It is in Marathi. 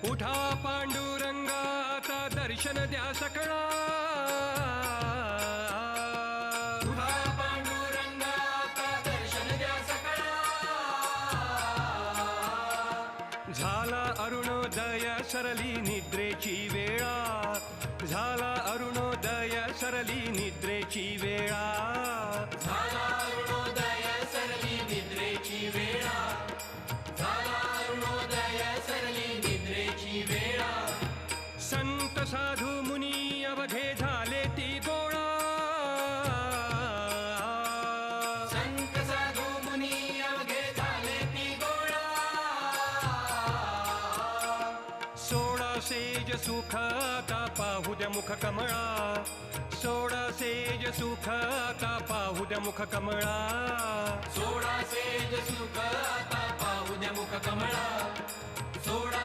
उठा पांडुरंगा आता दर्शन द्या सकळा. उठा पांडुरंगा आता दर्शन द्या सकळा. झाला अरुणोदय सरली निद्रेची वेळा. झाला अरुणोदय सरली निद्रेची वेळा. झाला अरुणोदय सरली निद्रेची वेळा. झाला अरुणोदय सरली निद्रेची वेळा. संत साधू मुनी अवघे झाले ती गोळा. संत साधू मुनी अवघे झाले ती गोळा. सोळा सेज सुख आता पाहू द्या मुख कमळा. सोळा सेज सुख आता पाहू द्या मुख कमळा. सोळा सेज सुख आता पाहू द्या मुख कमळा. सोळा